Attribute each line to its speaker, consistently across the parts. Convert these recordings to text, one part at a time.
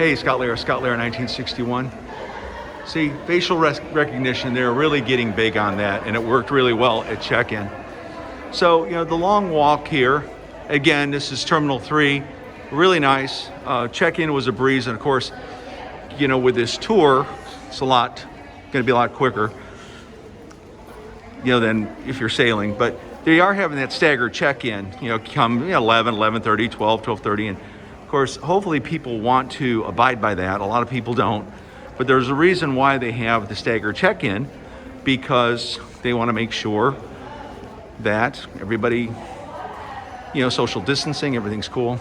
Speaker 1: Hey, Lara, 1961. See, facial recognition, they're really getting big on that, and it worked really well at check-in. So, the long walk here, again, this is Terminal 3, really nice. Check-in was a breeze, and of course, with this tour, it's going to be a lot quicker, than if you're sailing. But they are having that staggered check-in, come 11, 11:30, 12, 12:30, and of course, hopefully people want to abide by that. A lot of people don't. But there's a reason why they have the staggered check-in, because they want to make sure that everybody, social distancing, everything's cool.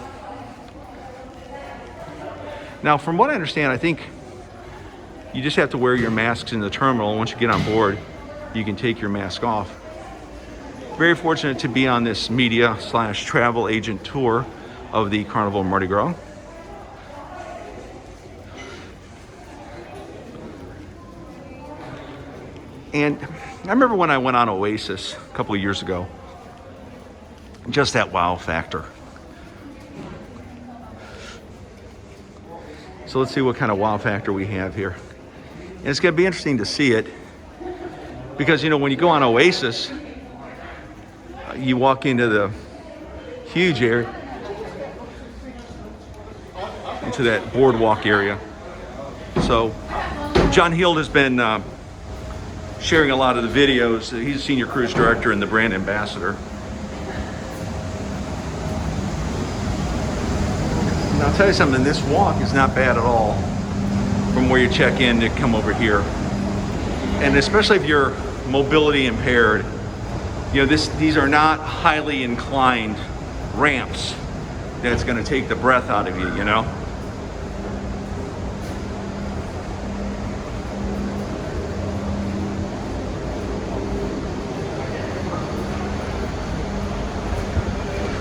Speaker 1: Now, from what I understand, I think you just have to wear your masks in the terminal. Once you get on board, you can take your mask off. Very fortunate to be on this media/travel agent tour of the Carnival Mardi Gras. And I remember when I went on Oasis a couple of years ago, just that wow factor. So let's see what kind of wow factor we have here. And it's going to be interesting to see it, because, when you go on Oasis, you walk into the huge area, into that boardwalk area. So John Heald has been sharing a lot of the videos. He's a senior cruise director and the brand ambassador. And I'll tell you something, this walk is not bad at all from where you check in to come over here. And especially if you're mobility impaired, these are not highly inclined ramps that's going to take the breath out of you,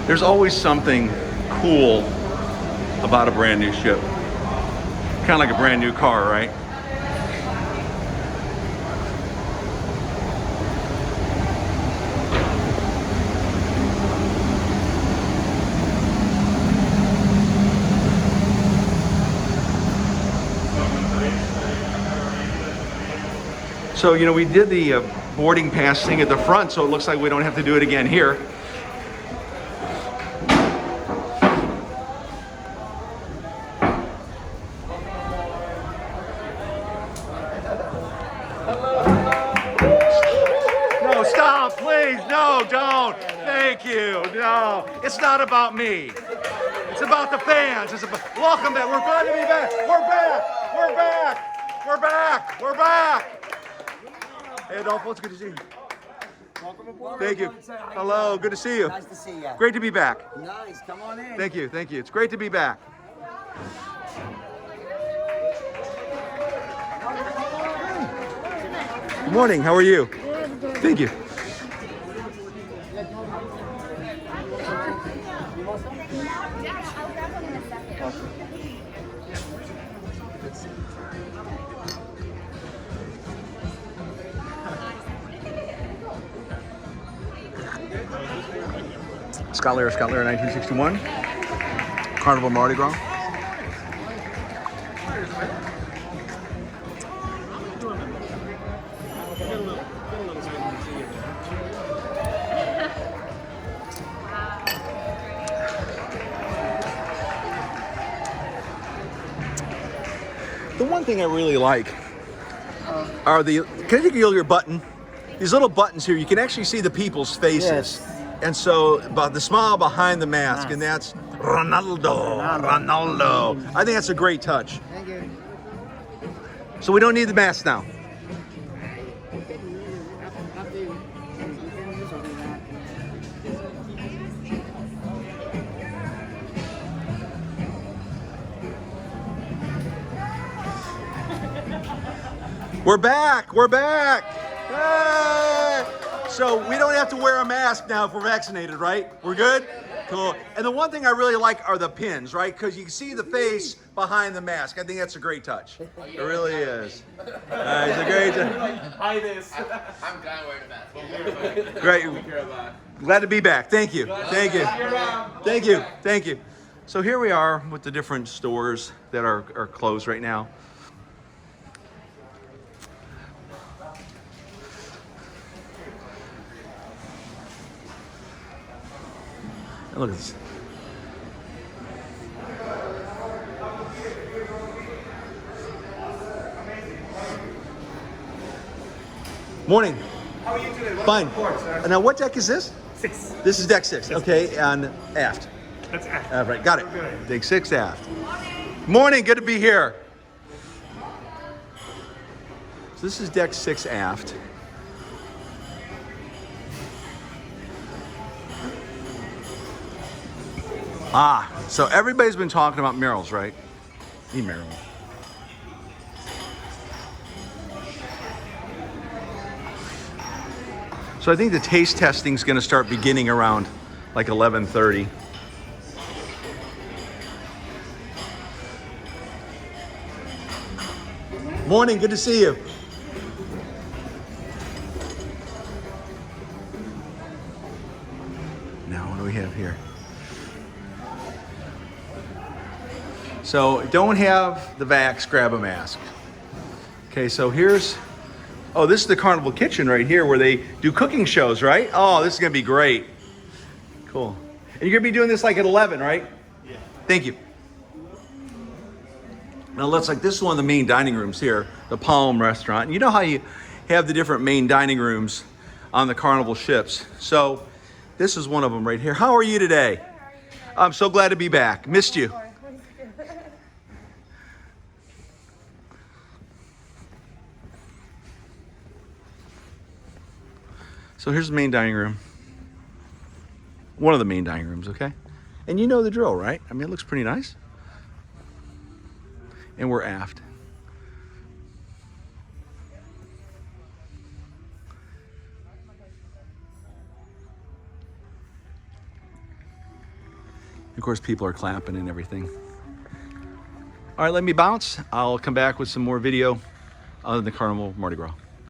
Speaker 1: There's always something cool about a brand new ship. Kind of like a brand new car, right? So, we did the boarding pass thing at the front, so it looks like we don't have to do it again here. No, stop, please. No, don't. Thank you. No, it's not about me. It's about the fans. Welcome back. We're glad to be back. We're back. We're back. We're back. We're back. Hey, Adolfo, it's good to see you.
Speaker 2: Welcome aboard.
Speaker 1: Thank you. Hello, good to see you.
Speaker 2: Nice to see you.
Speaker 1: Great to be back.
Speaker 2: Nice, come on in.
Speaker 1: Thank you, thank you. It's great to be back. Good morning, how are you?
Speaker 3: Good.
Speaker 1: Thank you. Lara, 1961. Carnival Mardi Gras. The one thing I really like are can I take your button? These little buttons here, you can actually see the people's faces.
Speaker 2: Yes.
Speaker 1: And so, about the smile behind the mask, and that's Ronaldo. I think that's a great touch.
Speaker 2: Thank you.
Speaker 1: So we don't need the mask now. We're back. We're back. Hey! So we don't have to wear a mask now if we're vaccinated, right? We're good? Cool. And the one thing I really like are the pins, right? Because you can see the face behind the mask. I think that's a great touch. It really is. It's a great touch.
Speaker 4: Hi, this. I'm kind of wearing a mask.
Speaker 1: Great. Glad to be back. Thank you. Thank you. Thank you. Thank you. So here we are with the different stores that are closed right now. And look at this. Morning.
Speaker 2: How are you today? Welcome
Speaker 1: Fine.
Speaker 2: aboard, sir.
Speaker 1: Now, what deck is this?
Speaker 2: 6.
Speaker 1: This is deck 6. Okay, and aft.
Speaker 2: That's aft.
Speaker 1: All right, got it.
Speaker 2: Okay.
Speaker 1: Deck 6 aft. Morning. Good to be here. So this is deck 6 aft. So everybody's been talking about murals, right? Need mural. So I think the taste testing is going to start beginning around like 11:30. Morning, good to see you. Now, what do we have here? So don't have the vax, grab a mask. Okay, so here's, oh, this is the Carnival Kitchen right here where they do cooking shows, right? Oh, this is gonna be great. Cool. And you're gonna be doing this like at 11, right? Yeah. Thank you. Now let's this is one of the main dining rooms here, the Palm Restaurant. And you know how you have the different main dining rooms on the Carnival ships. So this is one of them right here. How are you today?
Speaker 3: Good, how are you?
Speaker 1: I'm so glad to be back. Missed you. So here's the main dining room. One of the main dining rooms, okay? And you know the drill, right? I mean, it looks pretty nice. And we're aft. Of course, people are clapping and everything. All right, let me bounce. I'll come back with some more video on the Carnival Mardi Gras.